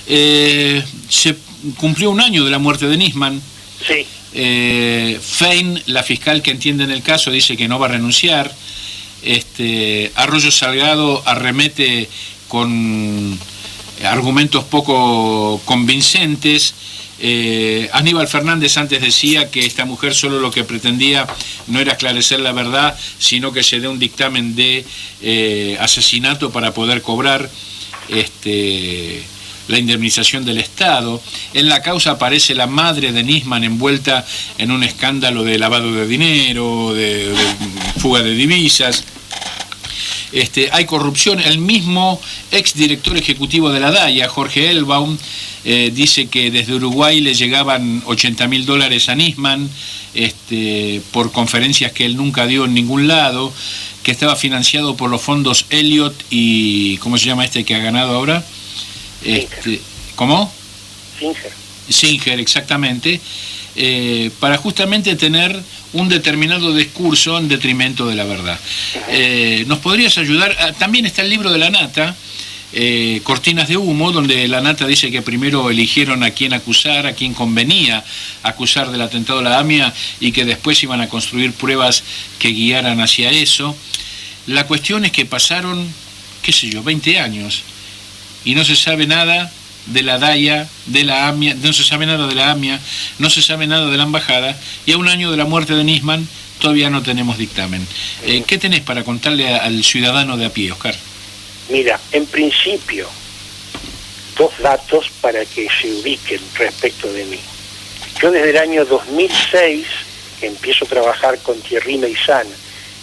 Se cumplió un año de la muerte de Nisman. Sí. Fein, la fiscal que entiende en el caso, dice que no va a renunciar. Arroyo Salgado arremete con argumentos poco convincentes. Aníbal Fernández antes decía que esta mujer solo lo que pretendía no era esclarecer la verdad, sino que se dé un dictamen de asesinato para poder cobrar la indemnización del Estado. En la causa aparece la madre de Nisman envuelta en un escándalo de lavado de dinero, de fuga de divisas. Hay corrupción. El mismo exdirector ejecutivo de la DAIA, Jorge Elbaum, dice que desde Uruguay le llegaban $80.000 a Nisman por conferencias que él nunca dio en ningún lado, que estaba financiado por los fondos Elliott y ¿cómo se llama que ha ganado ahora? ¿Cómo? Singer, exactamente, para justamente tener un determinado discurso en detrimento de la verdad. ¿Nos podrías ayudar? También está el libro de la Nata, Cortinas de Humo, donde la Nata dice que primero eligieron a quién acusar, a quién convenía acusar del atentado a la AMIA y que después iban a construir pruebas que guiaran hacia eso. La cuestión es que pasaron, 20 años y no se sabe nada de la DAIA, de la AMIA, no se sabe nada de la AMIA, no se sabe nada de la embajada, y a un año de la muerte de Nisman todavía no tenemos dictamen. ¿Qué tenés para contarle al ciudadano de a pie, Oscar? Mira, en principio, 2 datos para que se ubiquen respecto de mí. Yo desde el año 2006 empiezo a trabajar con Thierry Meyssan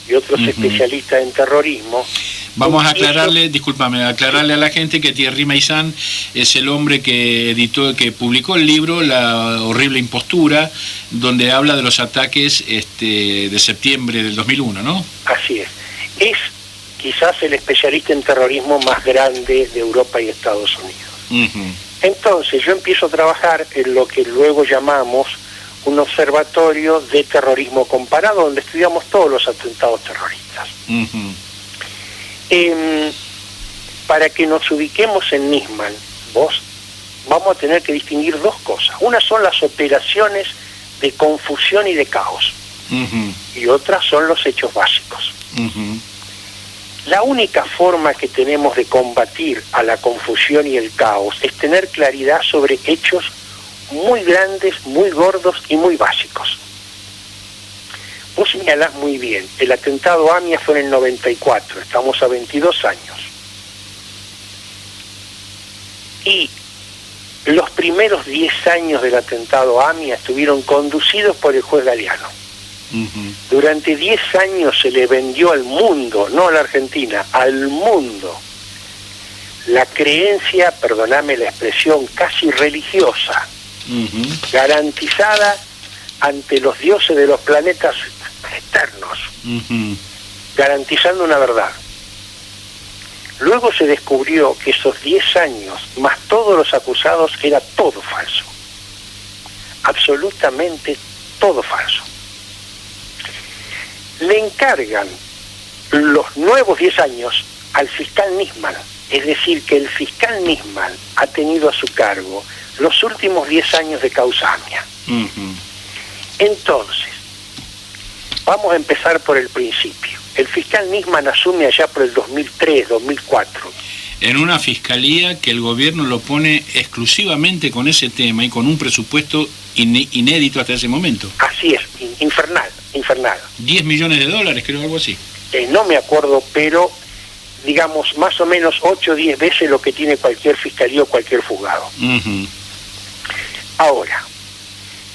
y otros especialistas en terrorismo. Vamos a aclararle a la gente que Thierry Meyssan es el hombre que publicó el libro La horrible impostura, donde habla de los ataques de septiembre del 2001, ¿no? Así es. Es quizás el especialista en terrorismo más grande de Europa y Estados Unidos. Entonces yo empiezo a trabajar en lo que luego llamamos un observatorio de terrorismo comparado, donde estudiamos todos los atentados terroristas. Para que nos ubiquemos en Nisman, vamos a tener que distinguir 2 cosas. Una son las operaciones de confusión y de caos, y otras son los hechos básicos. La única forma que tenemos de combatir a la confusión y el caos es tener claridad sobre hechos muy grandes, muy gordos y muy básicos. Vos señalás muy bien, el atentado AMIA fue en el 94, estamos a 22 años. Y los primeros 10 años del atentado AMIA estuvieron conducidos por el juez Galeano. Durante 10 años se le vendió al mundo, no a la Argentina, al mundo, la creencia, perdoname la expresión, casi religiosa, garantizada ante los dioses de los planetas externos, garantizando una verdad. Luego se descubrió que esos 10 años, más todos los acusados, era todo falso. Absolutamente todo falso. Le encargan los nuevos 10 años al fiscal Nisman, es decir, que el fiscal Nisman ha tenido a su cargo los últimos 10 años de causa AMIA. Entonces, vamos a empezar por el principio. El fiscal Nisman asume allá por el 2003, 2004. En una fiscalía que el gobierno lo pone exclusivamente con ese tema y con un presupuesto inédito hasta ese momento. Así es, infernal. $10 millones, creo, algo así. No me acuerdo, pero digamos más o menos 8 o 10 veces lo que tiene cualquier fiscalía o cualquier juzgado. Ahora,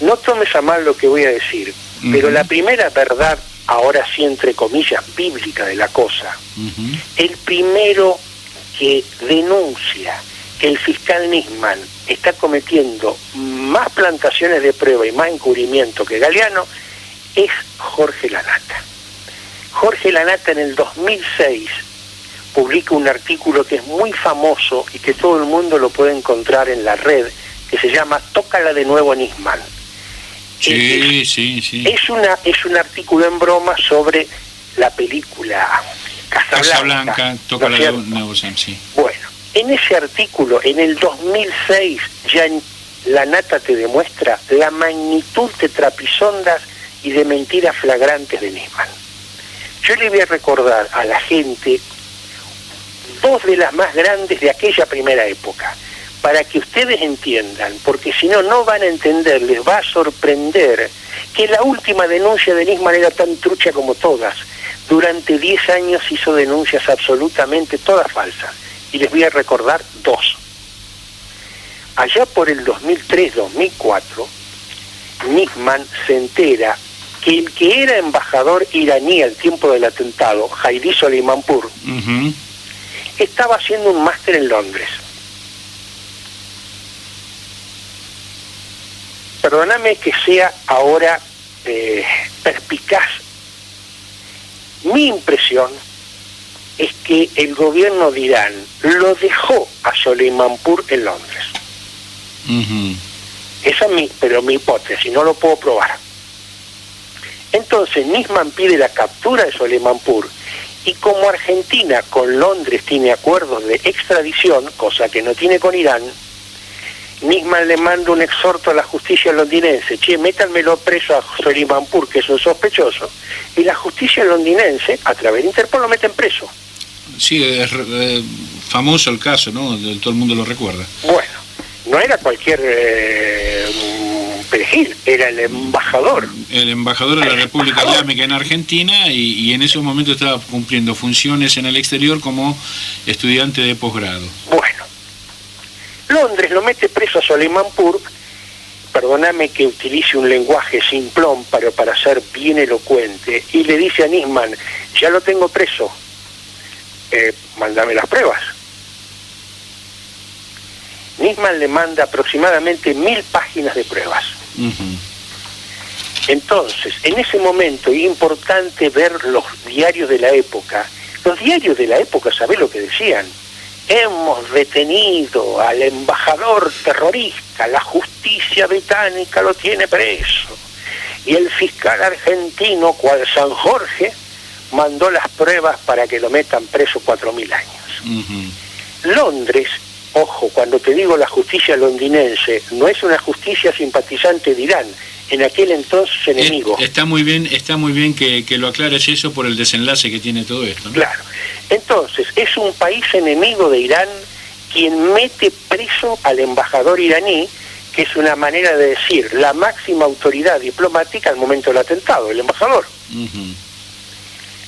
no tomes a mal lo que voy a decir, pero la primera verdad, ahora sí entre comillas, bíblica de la cosa, el primero que denuncia que el fiscal Nisman está cometiendo más plantaciones de prueba y más encubrimiento que Galeano es Jorge Lanata. Jorge Lanata en el 2006 publica un artículo que es muy famoso y que todo el mundo lo puede encontrar en la red, que se llama Tócala de nuevo Nisman. Sí. Es un artículo en broma sobre la película Casablanca, Tócala de nuevo, sí. Bueno, En ese artículo, en el 2006, ya La Nata te demuestra la magnitud de trapisondas y de mentiras flagrantes de Nisman. Yo le voy a recordar a la gente dos de las más grandes de aquella primera época, para que ustedes entiendan, porque si no, no van a entender, les va a sorprender que la última denuncia de Nisman era tan trucha como todas. Durante 10 años hizo denuncias absolutamente todas falsas, y les voy a recordar dos. Allá por el 2003-2004, Nisman se entera que el que era embajador iraní al tiempo del atentado, Jaidi Soleimanpour, estaba haciendo un máster en Londres. Perdóname que sea ahora perspicaz. Mi impresión es que el gobierno de Irán lo dejó a Soleimanpour en Londres. Esa es mi hipótesis, no lo puedo probar. Entonces Nisman pide la captura de Soleimanpour, y como Argentina con Londres tiene acuerdos de extradición, cosa que no tiene con Irán, Nisman le manda un exhorto a la justicia londinense: che, métanmelo preso a Soleimanpour, que es un sospechoso, y la justicia londinense, a través de Interpol, lo meten preso. Sí, es famoso el caso, ¿no? Todo el mundo lo recuerda. Bueno, no era cualquier perejil, era el embajador. El embajador de la República Islámica en Argentina, y en esos momentos estaba cumpliendo funciones en el exterior como estudiante de posgrado. Bueno, Londres lo mete preso a Soleimanpour. Perdóname que utilice un lenguaje simplón, pero para ser bien elocuente, y le dice a Nisman: ya lo tengo preso, mándame las pruebas. Nisman le manda aproximadamente 1000 páginas de pruebas. Entonces, en ese momento, es importante ver los diarios de la época. Los diarios de la época, ¿sabés lo que decían? Hemos detenido al embajador terrorista, la justicia británica lo tiene preso, y el fiscal argentino, cual San Jorge, mandó las pruebas para que lo metan preso 4000 años. Londres, ojo, cuando te digo la justicia londinense, no es una justicia simpatizante de Irán, en aquel entonces enemigo. Está muy bien que lo aclares eso por el desenlace que tiene todo esto, ¿no? Claro. Entonces, es un país enemigo de Irán quien mete preso al embajador iraní, que es una manera de decir la máxima autoridad diplomática al momento del atentado, el embajador.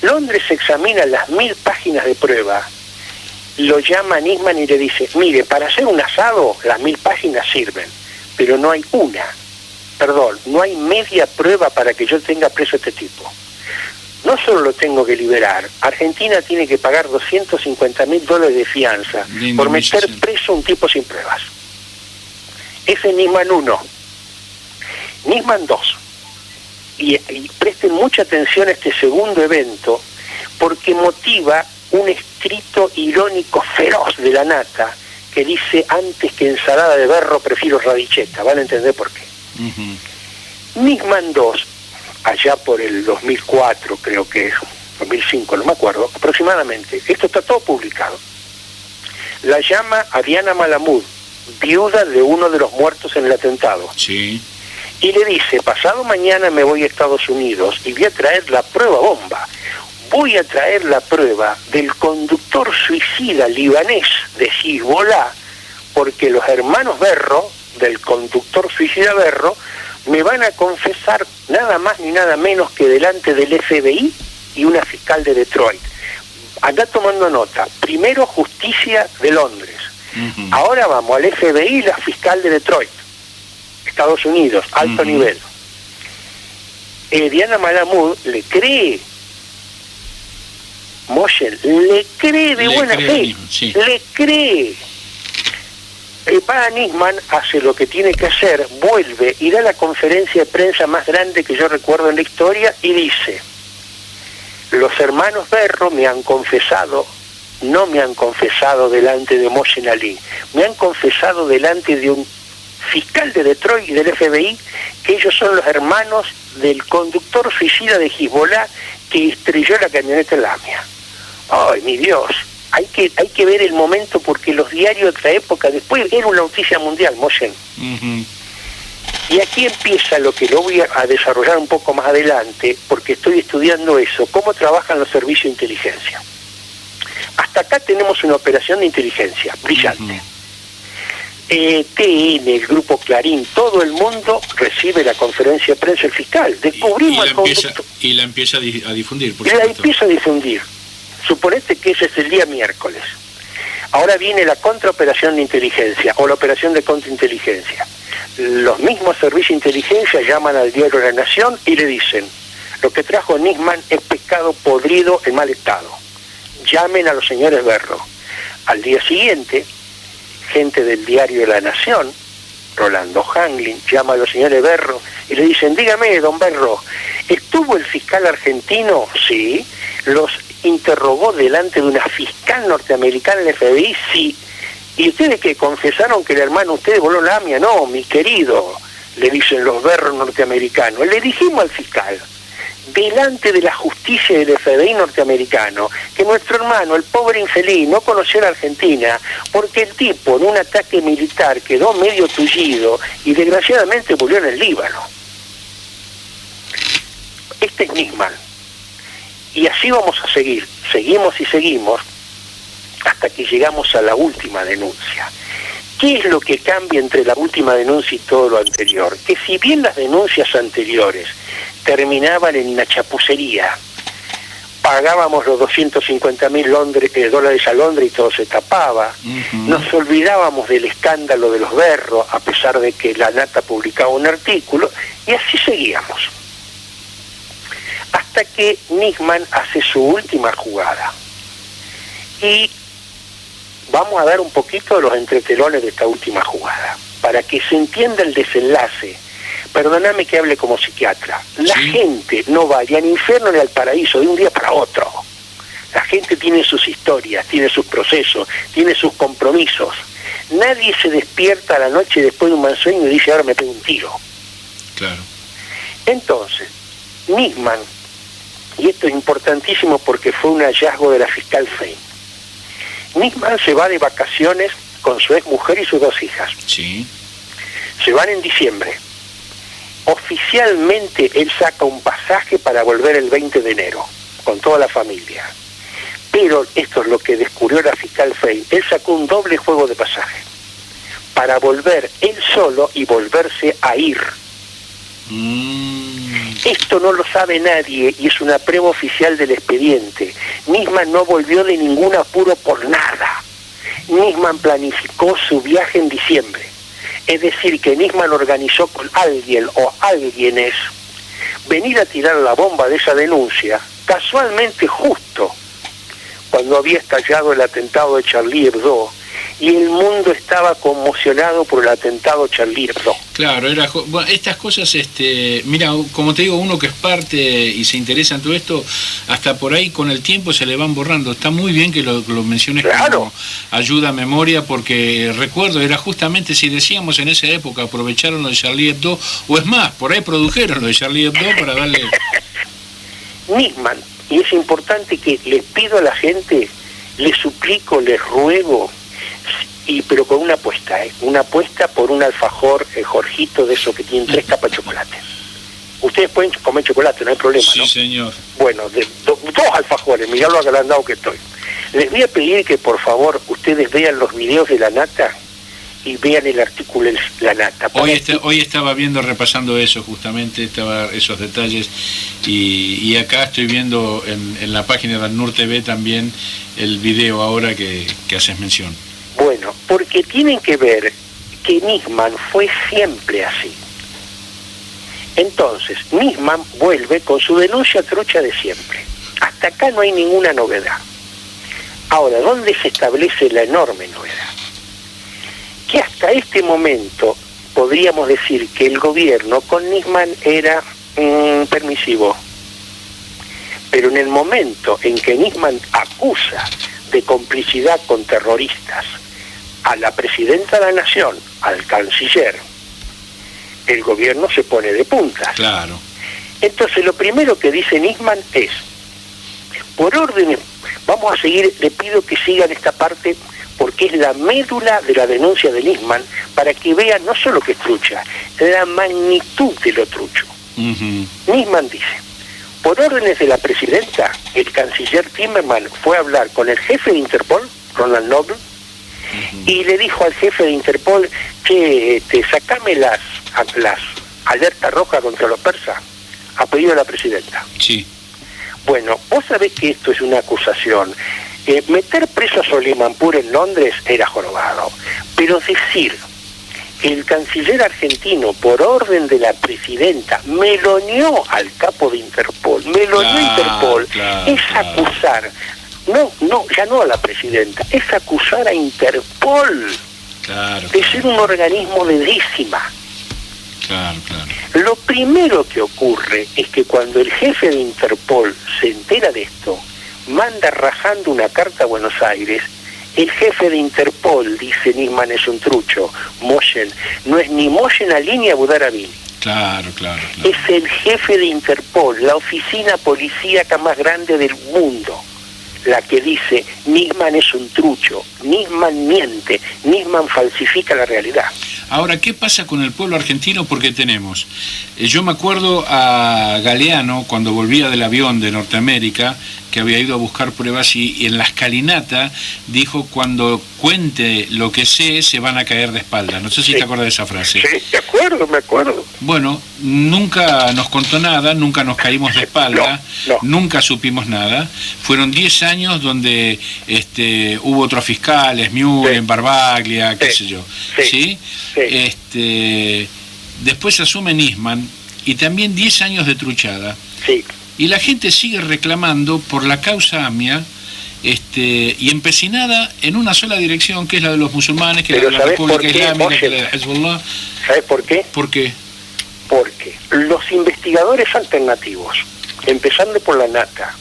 Londres examina las 1000 páginas de prueba, lo llama a Nisman y le dice: mire, para hacer un asado las 1000 páginas sirven, pero no hay no hay media prueba para que yo tenga preso a este tipo. No solo lo tengo que liberar, Argentina tiene que pagar $250.000 de fianza por meter preso a un tipo sin pruebas. Ese es Nisman 1. Nisman 2. Y presten mucha atención a este segundo evento, porque motiva un escrito irónico feroz de La Nata, que dice: antes que ensalada de berro prefiero radicheta. Van a entender por qué. Nisman 2, allá por el 2004, creo que es 2005, no me acuerdo, aproximadamente, esto está todo publicado, la llama a Diana Malamud, viuda de uno de los muertos en el atentado. Sí. Y le dice: pasado mañana me voy a Estados Unidos y voy a traer la prueba bomba. Voy a traer la prueba del conductor suicida libanés de Hezbollah, porque los hermanos Berro, del conductor suicida Berro, me van a confesar nada más ni nada menos que delante del FBI y una fiscal de Detroit. Andá tomando nota. Primero justicia de Londres. Ahora vamos al FBI y la fiscal de Detroit, Estados Unidos, alto nivel. Diana Malamud le cree, Moshel, le cree de buena fe, sí. Le cree. Va a Nisman, hace lo que tiene que hacer, vuelve y da la conferencia de prensa más grande que yo recuerdo en la historia y dice: los hermanos Berro me han confesado, no me han confesado delante de Mohsen Ali, me han confesado delante de un fiscal de Detroit y del FBI, que ellos son los hermanos del conductor suicida de Hezbollah que estrelló la camioneta Lamia. ¡Ay, mi Dios! Hay que ver el momento, porque los diarios de otra época, después era una noticia mundial, Moyen. Y aquí empieza lo que lo voy a desarrollar un poco más adelante, porque estoy estudiando eso, cómo trabajan los servicios de inteligencia. Hasta acá tenemos una operación de inteligencia brillante. TN, el grupo Clarín, todo el mundo recibe la conferencia de prensa del fiscal. Descubrimos el conducto. Y la empieza a difundir, por supuesto. La empieza a difundir. Suponete que ese es el día miércoles. Ahora viene la contraoperación de inteligencia o la operación de contrainteligencia. Los mismos servicios de inteligencia llaman al diario La Nación y le dicen: lo que trajo Nisman es pescado podrido en mal estado. Llamen a los señores Berro. Al día siguiente, gente del diario La Nación, Rolando Hanglin, llama a los señores Berro y le dicen: dígame, don Berro, ¿estuvo el fiscal argentino? Sí. ¿Los interrogó delante de una fiscal norteamericana del FBI? Sí. ¿Y ustedes que confesaron que el hermano ustedes voló la AMIA? No, mi querido, le dicen los Berros norteamericanos. Le dijimos al fiscal, delante de la justicia del FBI norteamericano, que nuestro hermano, el pobre infeliz, no conoció a la Argentina, porque el tipo en un ataque militar quedó medio tullido y desgraciadamente murió en el Líbano. Este es Nisman. Y así vamos a seguir, seguimos y seguimos, hasta que llegamos a la última denuncia. ¿Qué es lo que cambia entre la última denuncia y todo lo anterior? Que si bien las denuncias anteriores terminaban en una chapucería, pagábamos los $250.000 a Londres y todo se tapaba, nos olvidábamos del escándalo de los Berros, a pesar de que la Nata publicaba un artículo, y así seguíamos. Hasta que Nisman hace su última jugada. Y vamos a dar un poquito de los entretelones de esta última jugada, para que se entienda el desenlace. Perdóname que hable como psiquiatra. La gente no va ni al infierno ni al paraíso de un día para otro. La gente tiene sus historias, tiene sus procesos, tiene sus compromisos. Nadie se despierta a la noche después de un mal sueño y dice: ahora me pego un tiro. Claro. Entonces, Nisman, y esto es importantísimo porque fue un hallazgo de la fiscal Fein, Nisman se va de vacaciones con su ex mujer y sus 2 hijas. Sí. Se van en diciembre. Oficialmente él saca un pasaje para volver el 20 de enero, con toda la familia. Pero esto es lo que descubrió la fiscal Fein. Él sacó un doble juego de pasaje, para volver él solo y volverse a ir. Esto no lo sabe nadie y es una prueba oficial del expediente. Nisman no volvió de ningún apuro por nada. Nisman planificó su viaje en diciembre. Es decir, que Nisman organizó con alguien o alguienes venir a tirar la bomba de esa denuncia, casualmente justo cuando había estallado el atentado de Charlie Hebdo, y el mundo estaba conmocionado por el atentado Charlie Hebdo. Claro, bueno, estas cosas, mira, como te digo, uno que es parte y se interesa en todo esto, hasta por ahí con el tiempo se le van borrando. Está muy bien que lo menciones. Claro. Como ayuda a memoria, porque recuerdo, era justamente, si decíamos en esa época, aprovecharon lo de Charlie Hebdo, o es más, por ahí produjeron lo de Charlie Hebdo para darle... Nisman, y es importante que les pido a la gente, les suplico, les ruego, pero con una apuesta por un alfajor Jorgito, de esos que tienen 3 capas de chocolate. Ustedes pueden comer chocolate, no hay problema, sí, ¿no? Sí, señor. Bueno, 2 alfajores, mirá lo agrandado que estoy. Les voy a pedir que por favor ustedes vean los videos de la Nata y vean el artículo de la Nata. Hoy estaba viendo, repasando eso justamente, esos detalles, y acá estoy viendo en la página de ANUR TV también el video ahora que haces mención. Bueno, porque tienen que ver que Nisman fue siempre así. Entonces, Nisman vuelve con su denuncia trucha de siempre. Hasta acá no hay ninguna novedad. Ahora, ¿dónde se establece la enorme novedad? Que hasta este momento podríamos decir que el gobierno con Nisman era permisivo. Pero en el momento en que Nisman acusa de complicidad con terroristas a la presidenta de la Nación, al canciller, el gobierno se pone de puntas. Claro. Entonces lo primero que dice Nisman es, por órdenes, Vamos a seguir, le pido que sigan esta parte porque es la médula de la denuncia de Nisman, para que vean no solo que es trucha, la magnitud de lo trucho. Nisman dice: por órdenes de la presidenta, el canciller Timmermans fue a hablar con el jefe de Interpol, Ronald Noble, y le dijo al jefe de Interpol que sacame las alertas rojas contra los persas, a pedido de la presidenta. Sí. Bueno, vos sabés que esto es una acusación. Meter preso a Soleimanpur en Londres era jorobado, pero decir que el canciller argentino, por orden de la presidenta, meloneó al capo de Interpol, meloneó a Interpol, es acusar, ya no a la presidenta, es acusar a Interpol de ser un organismo de décima. Lo primero que ocurre es que cuando el jefe de Interpol se entera de esto, manda rajando una carta a Buenos Aires. El jefe de Interpol dice: Nisman es un trucho, Moyen no es ni Moyen Ali ni Abu Dhabi. Claro. Es el jefe de Interpol, la oficina policíaca más grande del mundo, la que dice: Nisman es un trucho, Nisman miente, Nisman falsifica la realidad. Ahora, ¿qué pasa con el pueblo argentino? Porque tenemos, yo me acuerdo a Galeano, cuando volvía del avión de Norteamérica, que había ido a buscar pruebas, y en la escalinata dijo: cuando cuente lo que sé, se van a caer de espaldas. No sé si te acuerdas de esa frase. Sí, me acuerdo. Bueno, nunca nos contó nada, nunca nos caímos de espalda, nunca supimos nada. Fueron 10 años donde hubo otros fiscales, Muren, Barbaglia, qué sé yo. ¿Sí? Después asume Nisman, y también 10 años de truchada. Sí. Y la gente sigue reclamando por la causa AMIA, y empecinada en una sola dirección, que es la de los musulmanes, que es la de la República Islámica, que es la de Hezbollah. ¿Sabes por qué? ¿Por qué? Porque los investigadores alternativos, empezando por la NATA,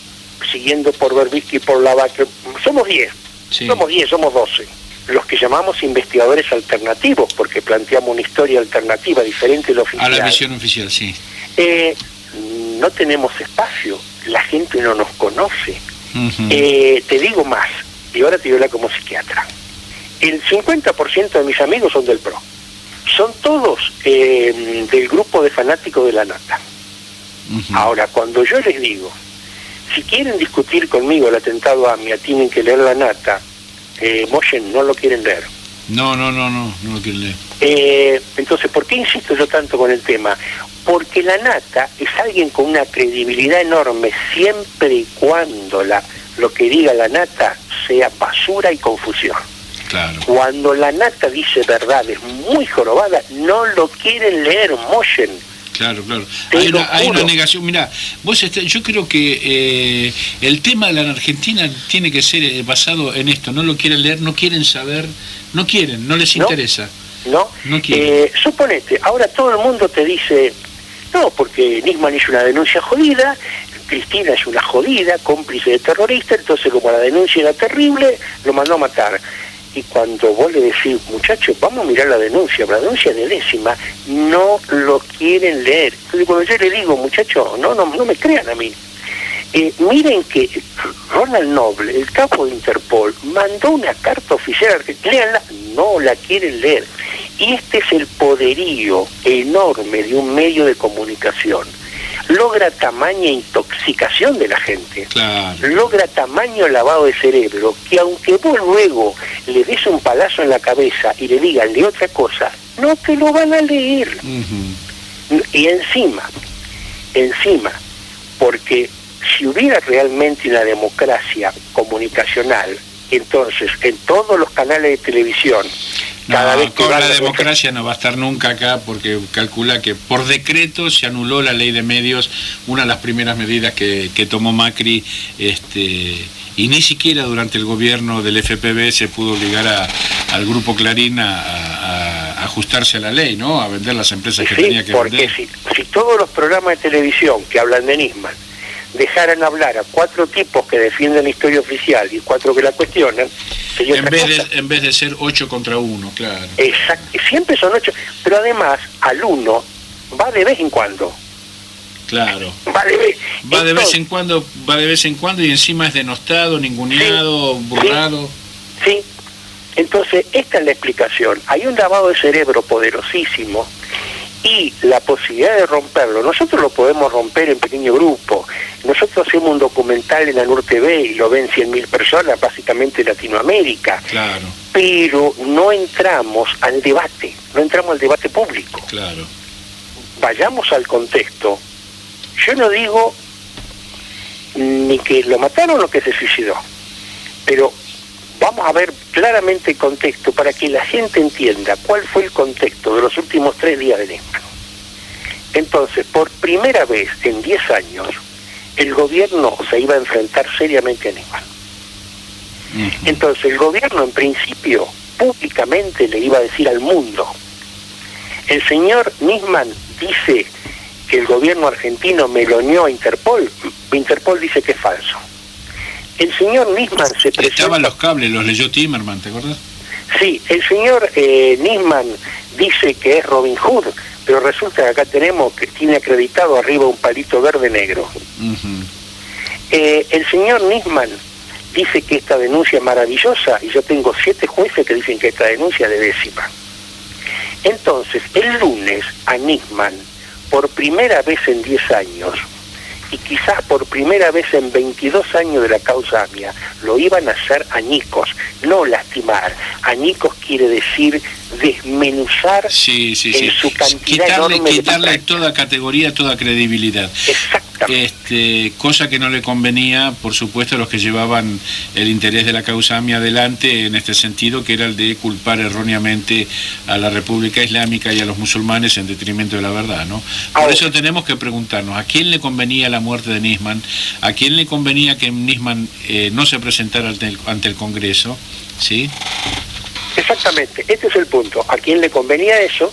siguiendo por Berbisky y por Lavaque, somos 10, somos 12, los que llamamos investigadores alternativos, porque planteamos una historia alternativa, diferente de la oficial. A la visión oficial, sí. No tenemos espacio, la gente no nos conoce. Te digo más, y ahora te voy a hablar como psiquiatra. El 50% de mis amigos son del PRO. Son todos del grupo de fanáticos de la NATA. Ahora, cuando yo les digo, si quieren discutir conmigo el atentado a AMIA, tienen que leer la NATA, Moyen no lo quieren leer. No lo quieren leer. Entonces, ¿por qué insisto yo tanto con el tema? Porque la NATA es alguien con una credibilidad enorme, siempre y cuando lo que diga la NATA sea basura y confusión. Claro. Cuando la NATA dice verdades muy jorobadas, no lo quieren leer, Moyen. Claro. Hay una negación. Mirá, yo creo que el tema de la Argentina tiene que ser basado en esto. No lo quieren leer, no quieren saber, no les interesa. No quieren. Suponete, ahora todo el mundo te dice: no, porque Nisman hizo una denuncia jodida, Cristina es una jodida, cómplice de terrorista, entonces como la denuncia era terrible, lo mandó a matar. Y cuando vos le decís: muchachos, vamos a mirar la denuncia de décima, no lo quieren leer. Entonces cuando yo le digo: muchachos, no me crean a mí. Miren que Ronald Noble, el capo de Interpol, mandó una carta oficial, léanla, no la quieren leer. Y este es el poderío enorme de un medio de comunicación. Logra tamaña intoxicación de la gente, logra tamaño lavado de cerebro, que aunque vos luego le des un palazo en la cabeza y le digan de otra cosa, no te lo van a leer. Y encima, porque si hubiera realmente una democracia comunicacional, entonces en todos los canales de televisión, cada vez que con la democracia no va a estar nunca acá, porque calcula que por decreto se anuló la ley de medios, una de las primeras medidas que tomó Macri, y ni siquiera durante el gobierno del FPV se pudo obligar al Grupo Clarín a ajustarse a la ley, ¿no? A vender las empresas que tenía que vender. Porque si todos los programas de televisión que hablan de Nisman dejaran hablar a 4 tipos que defienden la historia oficial y 4 que la cuestionan, en vez de ser 8 contra 1, claro. Exacto, siempre son 8, pero además al 1 va de vez en cuando. Claro. Va de vez en cuando y encima es denostado, ninguneado, burlado. Sí. Entonces, esta es la explicación. Hay un lavado de cerebro poderosísimo y la posibilidad de romperlo. Nosotros lo podemos romper en pequeño grupo. Nosotros hacemos un documental en ANUR TV y lo ven 100.000 personas, básicamente en Latinoamérica. Claro. Pero no entramos al debate público. Claro. Vayamos al contexto. Yo no digo ni que lo mataron o que se suicidó, pero vamos a ver claramente el contexto para que la gente entienda cuál fue el contexto de los últimos 3 días de Nisman. Entonces, por primera vez en 10 años, el gobierno se iba a enfrentar seriamente a Nisman. Entonces, el gobierno, en principio, públicamente le iba a decir al mundo: el señor Nisman dice que el gobierno argentino meloneó a Interpol. Interpol dice que es falso. El señor Nisman se presenta... Estaban los cables, los leyó Timerman, ¿te acuerdas? Sí, el señor Nisman dice que es Robin Hood, pero resulta que acá tenemos que tiene acreditado arriba un palito verde negro. El señor Nisman dice que esta denuncia es maravillosa y yo tengo 7 jueces que dicen que esta denuncia es de décima. Entonces, el lunes a Nisman, por primera vez en 10 años, y quizás por primera vez en 22 años de la causa AMIA, lo iban a hacer añicos, no lastimar. Añicos quiere decir desmenuzar sí. en su cantidad enorme quitarle toda categoría, toda credibilidad. Exactamente. Cosa que no le convenía, por supuesto, a los que llevaban el interés de la causa AMIA adelante en este sentido, que era el de culpar erróneamente a la República Islámica y a los musulmanes en detrimento de la verdad, ¿no? Por eso tenemos que preguntarnos, ¿a quién le convenía la muerte de Nisman? ¿A quién le convenía que Nisman no se presentara ante el Congreso? ¿Sí? Exactamente, este es el punto. ¿A quién le convenía eso?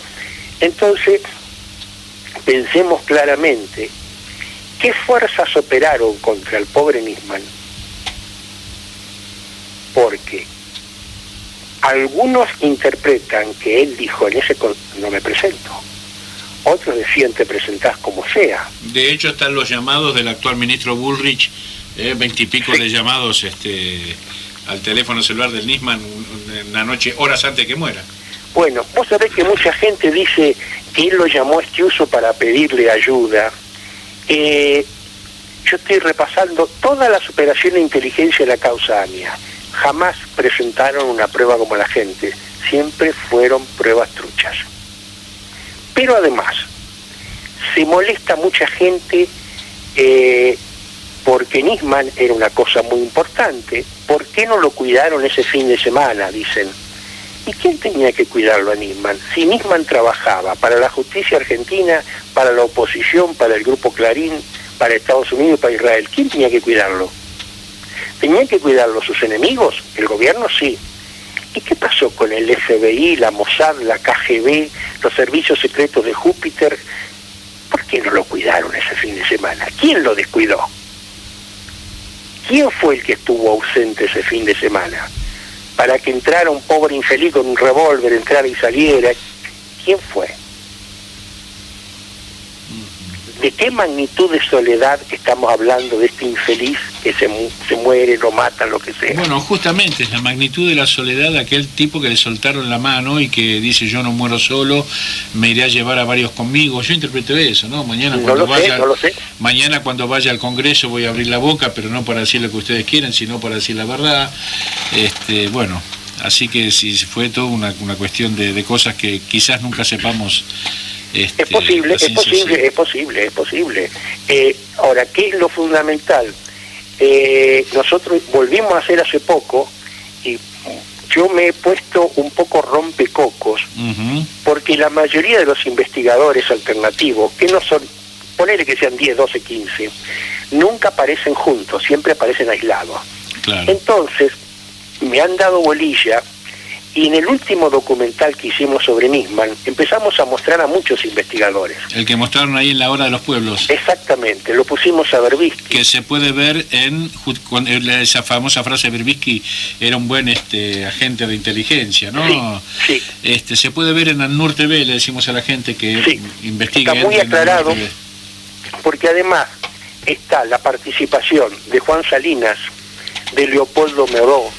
Entonces, pensemos claramente qué fuerzas operaron contra el pobre Nisman, porque algunos interpretan que él dijo en ese no me presento, otros decían te presentás como sea. De hecho están los llamados del actual ministro Bullrich, 20 y pico de llamados al teléfono celular del Nisman una noche, horas antes que muera. Bueno, vos sabés que mucha gente dice que él lo llamó a Estiuso para pedirle ayuda. Yo estoy repasando todas las operaciones de inteligencia de la causa AMIA. Jamás presentaron una prueba como la gente, siempre fueron pruebas truchas. Pero además, se molesta mucha gente porque Nisman era una cosa muy importante. ¿Por qué no lo cuidaron ese fin de semana? Dicen. ¿Y quién tenía que cuidarlo a Nisman? Si Nisman trabajaba para la justicia argentina, para la oposición, para el Grupo Clarín, para Estados Unidos y para Israel, ¿quién tenía que cuidarlo? ¿Tenían que cuidarlo sus enemigos? El gobierno sí. ¿Y qué pasó con el FBI, la Mossad, la KGB, los servicios secretos de Júpiter? ¿Por qué no lo cuidaron ese fin de semana? ¿Quién lo descuidó? ¿Quién fue el que estuvo ausente ese fin de semana? Para que entrara un pobre infeliz con un revólver, entrara y saliera. ¿Quién fue? ¿De qué magnitud de soledad estamos hablando de este infeliz que se muere, lo matan, lo que sea? Bueno, justamente es la magnitud de la soledad de aquel tipo que le soltaron la mano y que dice yo no muero solo, me iré a llevar a varios conmigo. Yo interpreto eso, ¿no? Mañana mañana cuando vaya al Congreso voy a abrir la boca, pero no para decir lo que ustedes quieren, sino para decir la verdad. Bueno, así que sí, fue toda una cuestión de cosas que quizás nunca sepamos. Es posible. Ahora, ¿qué es lo fundamental? Nosotros volvimos a hacer hace poco y yo me he puesto un poco rompecocos, porque la mayoría de los investigadores alternativos, que no son, ponele que sean 10, 12, 15, nunca aparecen juntos, siempre aparecen aislados. Claro. Entonces, me han dado bolilla. Y en el último documental que hicimos sobre Nisman, empezamos a mostrar a muchos investigadores. El que mostraron ahí en La Hora de los Pueblos. Exactamente, lo pusimos a Berbisky. Que se puede ver con esa famosa frase de Berbisky, era un buen agente de inteligencia, ¿no? Sí. Se puede ver en ANUR TV, le decimos a la gente que investiga. Está muy aclarado. porque además está la participación de Juan Salinas, de Leopoldo Meró,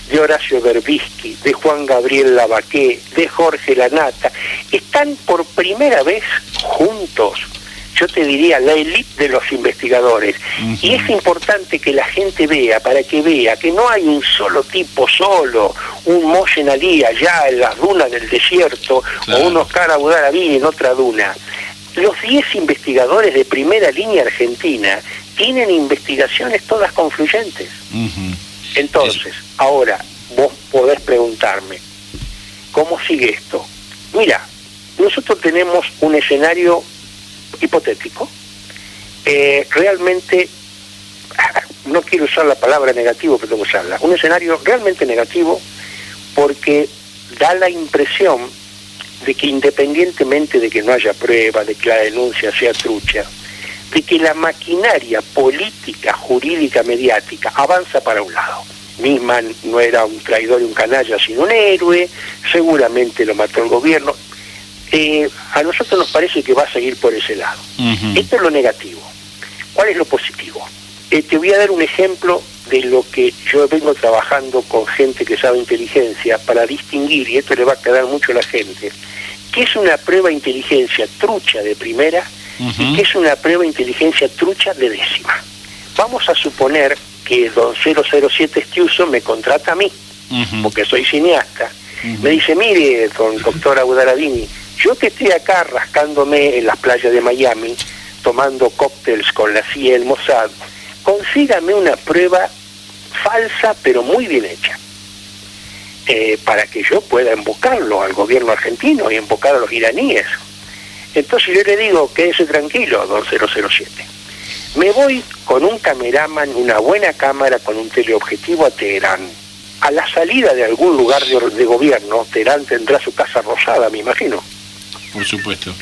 de Horacio Berbisky, de Juan Gabriel Lavaqué, de Jorge Lanata. Están por primera vez juntos, yo te diría, la élite de los investigadores. Y es importante que la gente vea, para que vea que no hay un solo tipo solo, un Moshen Ali allá en las dunas del desierto, o un Oscar Abudarabi en otra duna. Los 10 investigadores de primera línea argentina tienen investigaciones todas confluyentes. Entonces, ahora vos podés preguntarme, ¿cómo sigue esto? Mira, nosotros tenemos un escenario hipotético, realmente, no quiero usar la palabra negativo, pero tengo que usarla, un escenario realmente negativo, porque da la impresión de que independientemente de que no haya prueba, de que la denuncia sea trucha, de que la maquinaria política, jurídica, mediática avanza para un lado. Nisman no era un traidor y un canalla, sino un héroe, seguramente lo mató el gobierno. A nosotros nos parece que va a seguir por ese lado. Esto es lo negativo. ¿Cuál es lo positivo? Te voy a dar un ejemplo de lo que yo vengo trabajando con gente que sabe inteligencia para distinguir, y esto le va a quedar mucho a la gente, qué es una prueba de inteligencia trucha de primera y qué es una prueba de inteligencia trucha de décima. Vamos a suponer que don 007 Estiuso me contrata a mí, porque soy cineasta. Me dice, mire, don doctor Abudarabini, yo que estoy acá rascándome en las playas de Miami, tomando cócteles con la CIA y el Mossad, consígame una prueba falsa pero muy bien hecha, para que yo pueda invocarlo al gobierno argentino y invocar a los iraníes. Entonces yo le digo, quédese tranquilo, don 007. Me voy con un cameraman, una buena cámara con un teleobjetivo a Teherán. A la salida de algún lugar de gobierno, Teherán tendrá su Casa Rosada, me imagino. Por supuesto.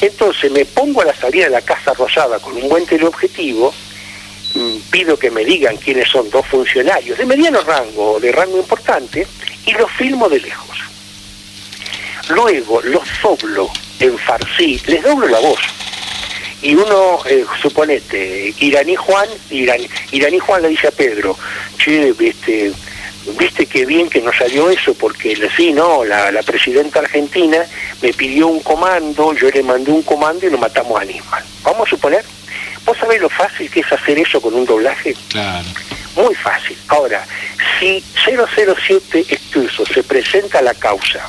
Entonces me pongo a la salida de la Casa Rosada con un buen teleobjetivo, pido que me digan quiénes son dos funcionarios de mediano rango o de rango importante, y los filmo de lejos. Luego los doblo en farsí, les doblo la voz. Y uno, suponete, Iraní Juan le dice a Pedro, che, viste qué bien que nos salió eso, porque la presidenta argentina me pidió un comando, yo le mandé un comando y lo matamos a Nisman. Vamos a suponer, ¿vos sabés lo fácil que es hacer eso con un doblaje? Claro. Muy fácil. Ahora, si 007 Estiuso se presenta a la causa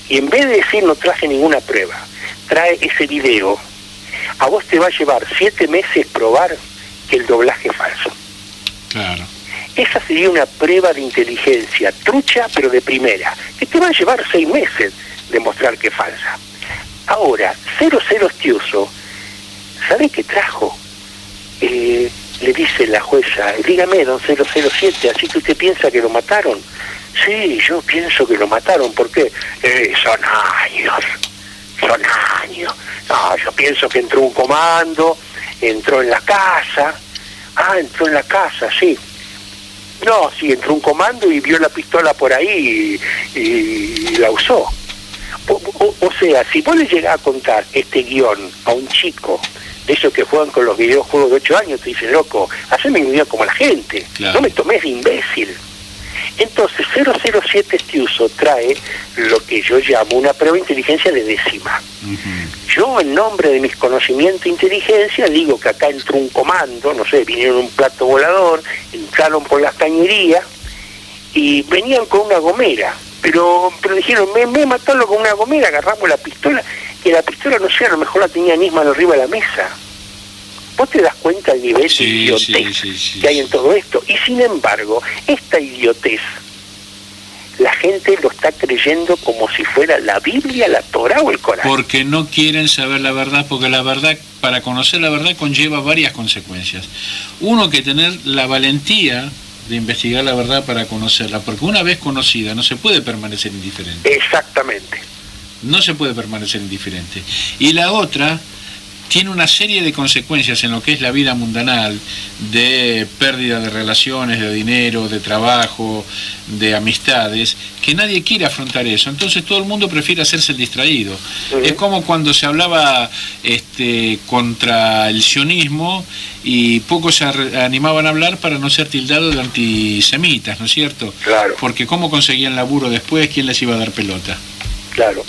y en vez de decir no traje ninguna prueba, trae ese video, a vos te va a llevar 7 meses probar que el doblaje es falso. Claro. Esa sería una prueba de inteligencia trucha, pero de primera, que te va a llevar 6 meses demostrar que es falsa. Ahora, 00 Estiuso, ¿sabe qué trajo? Le dice la jueza, dígame, don 007, ¿así que usted piensa que lo mataron? Sí, yo pienso que lo mataron, ¿por qué? Son años. No, yo pienso que entró un comando, entró en la casa. Ah, entró en la casa, sí. No, sí, entró un comando y vio la pistola por ahí y la usó. O sea, si vos le llegás a contar este guión a un chico, de esos que juegan con los videojuegos de 8 años, te dice, loco, haceme un video como la gente, claro. No me tomes de imbécil. Entonces 007 Estiuso trae lo que yo llamo una prueba de inteligencia de décima. Yo, en nombre de mis conocimientos de inteligencia, digo que acá entró un comando, no sé, vinieron un plato volador, entraron por las cañerías y venían con una gomera, pero dijeron, me matarlo con una gomera, agarramos la pistola, y la pistola, no sé, a lo mejor la tenía Nisman arriba de la mesa. ¿Vos te das cuenta del nivel de idiotez que hay en todo esto? Y sin embargo, esta idiotez, la gente lo está creyendo como si fuera la Biblia, la Torá o el Corán. Porque no quieren saber la verdad, porque la verdad, para conocer la verdad, conlleva varias consecuencias. Uno, que tener la valentía de investigar la verdad para conocerla, porque una vez conocida no se puede permanecer indiferente. Exactamente. No se puede permanecer indiferente. Y la otra, tiene una serie de consecuencias en lo que es la vida mundanal, de pérdida de relaciones, de dinero, de trabajo, de amistades, que nadie quiere afrontar eso. Entonces todo el mundo prefiere hacerse el distraído. Es como cuando se hablaba contra el sionismo y pocos se animaban a hablar para no ser tildados de antisemitas, ¿no es cierto? Claro. Porque ¿cómo conseguían laburo después? ¿Quién les iba a dar pelota? Claro.